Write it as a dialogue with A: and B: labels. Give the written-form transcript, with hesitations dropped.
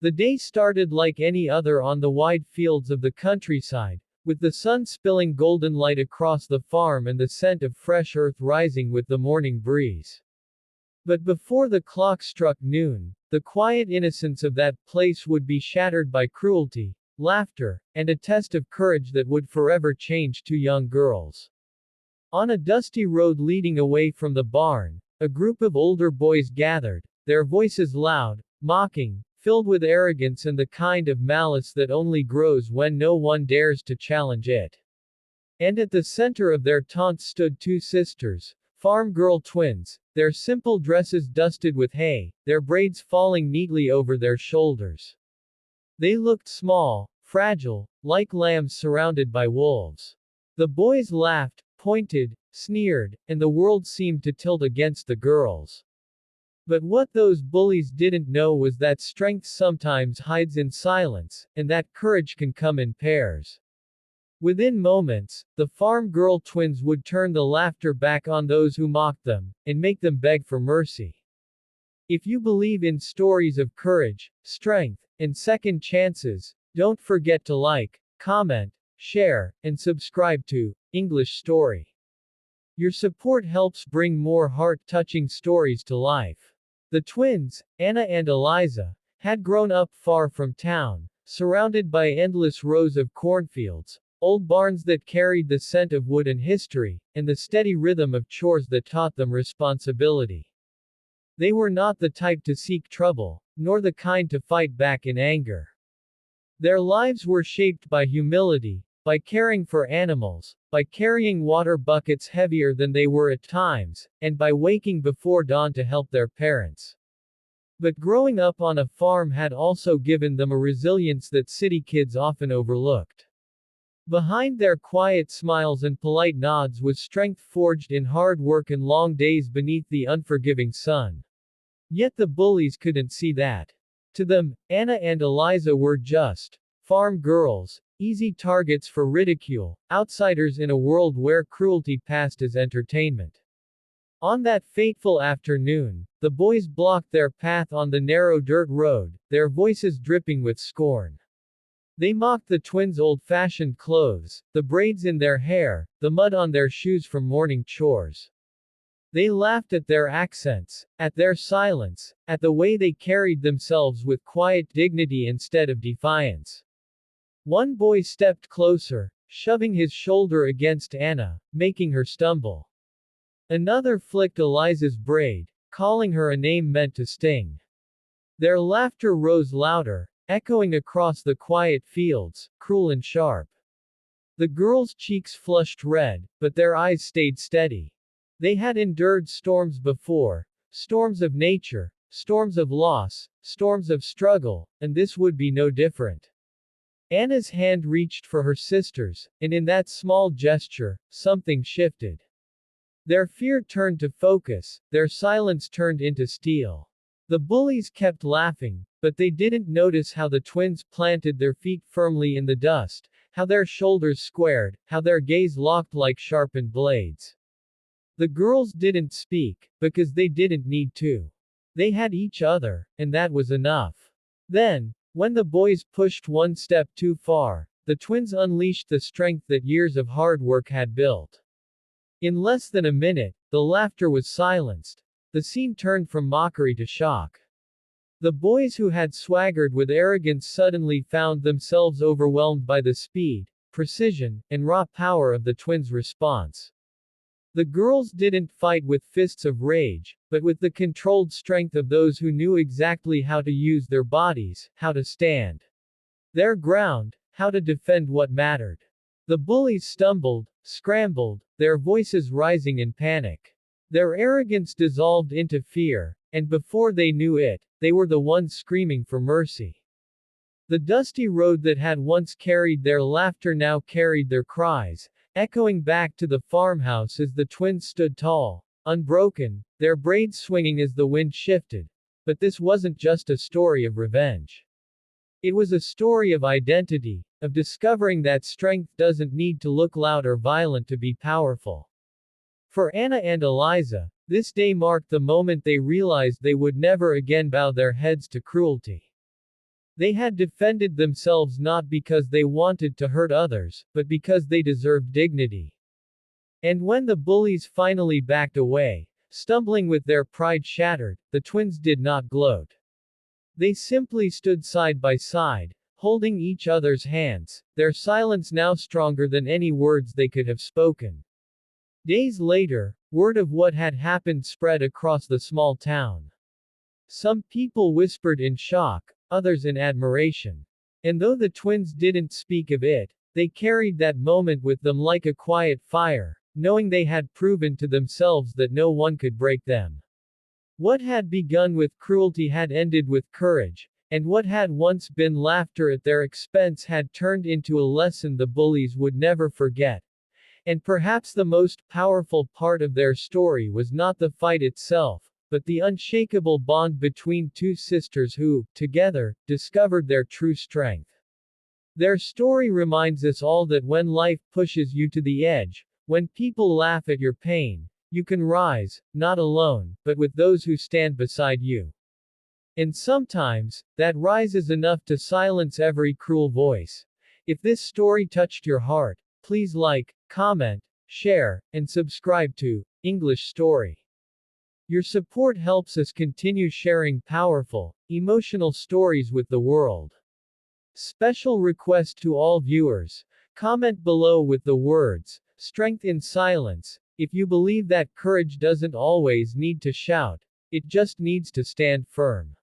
A: The day started like any other on the wide fields of the countryside, with the sun spilling golden light across the farm and the scent of fresh earth rising with the morning breeze. But before the clock struck noon, the quiet innocence of that place would be shattered by cruelty, laughter, and a test of courage that would forever change two young girls. On a dusty road leading away from the barn, a group of older boys gathered, their voices loud, mocking, filled with arrogance and the kind of malice that only grows when no one dares to challenge it. And at the center of their taunts stood two sisters, farm girl twins, their simple dresses dusted with hay, their braids falling neatly over their shoulders. They looked small, fragile, like lambs surrounded by wolves. The boys laughed, pointed, sneered, and the world seemed to tilt against the girls. But what those bullies didn't know was that strength sometimes hides in silence, and that courage can come in pairs. Within moments, the farm girl twins would turn the laughter back on those who mocked them, and make them beg for mercy. If you believe in stories of courage, strength, and second chances, don't forget to like, comment, share, and subscribe to English Story. Your support helps bring more heart-touching stories to life. The twins, Anna and Eliza, had grown up far from town, surrounded by endless rows of cornfields, old barns that carried the scent of wood and history, and the steady rhythm of chores that taught them responsibility. They were not the type to seek trouble, nor the kind to fight back in anger. Their lives were shaped by humility, by caring for animals, by carrying water buckets heavier than they were at times, and by waking before dawn to help their parents. But growing up on a farm had also given them a resilience that city kids often overlooked. Behind their quiet smiles and polite nods was strength forged in hard work and long days beneath the unforgiving sun. Yet the bullies couldn't see that. To them, Anna and Eliza were just farm girls, easy targets for ridicule, outsiders in a world where cruelty passed as entertainment. On that fateful afternoon, the boys blocked their path on the narrow dirt road, their voices dripping with scorn. They mocked the twins' old-fashioned clothes, the braids in their hair, the mud on their shoes from morning chores. They laughed at their accents, at their silence, at the way they carried themselves with quiet dignity instead of defiance. One boy stepped closer, shoving his shoulder against Anna, making her stumble. Another flicked Eliza's braid, calling her a name meant to sting. Their laughter rose louder, echoing across the quiet fields, cruel and sharp. The girls' cheeks flushed red, but their eyes stayed steady. They had endured storms before, storms of nature, storms of loss, storms of struggle, and this would be no different. Anna's hand reached for her sister's, and in that small gesture, something shifted. Their fear turned to focus, their silence turned into steel. The bullies kept laughing, but they didn't notice how the twins planted their feet firmly in the dust, how their shoulders squared, how their gaze locked like sharpened blades. The girls didn't speak, because they didn't need to. They had each other, and that was enough. Then, when the boys pushed one step too far, the twins unleashed the strength that years of hard work had built. In less than a minute, the laughter was silenced. The scene turned from mockery to shock. The boys who had swaggered with arrogance suddenly found themselves overwhelmed by the speed, precision, and raw power of the twins' response. The girls didn't fight with fists of rage, but with the controlled strength of those who knew exactly how to use their bodies, how to stand their ground, how to defend what mattered. The bullies stumbled, scrambled, their voices rising in panic. Their arrogance dissolved into fear, and before they knew it, they were the ones screaming for mercy. The dusty road that had once carried their laughter now carried their cries, echoing back to the farmhouse as the twins stood tall, unbroken, their braids swinging as the wind shifted. But this wasn't just a story of revenge. It was a story of identity, of discovering that strength doesn't need to look loud or violent to be powerful. For Anna and Eliza, this day marked the moment they realized they would never again bow their heads to cruelty. They had defended themselves not because they wanted to hurt others, but because they deserved dignity. And when the bullies finally backed away, stumbling with their pride shattered, the twins did not gloat. They simply stood side by side, holding each other's hands, their silence now stronger than any words they could have spoken. Days later, word of what had happened spread across the small town. Some people whispered in shock, others in admiration. And though the twins didn't speak of it, they carried that moment with them like a quiet fire, knowing they had proven to themselves that no one could break them. What had begun with cruelty had ended with courage, and what had once been laughter at their expense had turned into a lesson the bullies would never forget. And perhaps the most powerful part of their story was not the fight itself, but the unshakable bond between two sisters who, together, discovered their true strength. Their story reminds us all that when life pushes you to the edge, when people laugh at your pain, you can rise, not alone, but with those who stand beside you. And sometimes, that rise is enough to silence every cruel voice. If this story touched your heart, please like, comment, share, and subscribe to English Story. Your support helps us continue sharing powerful, emotional stories with the world. Special request to all viewers. Comment below with the words, "Strength in silence," if you believe that courage doesn't always need to shout, it just needs to stand firm.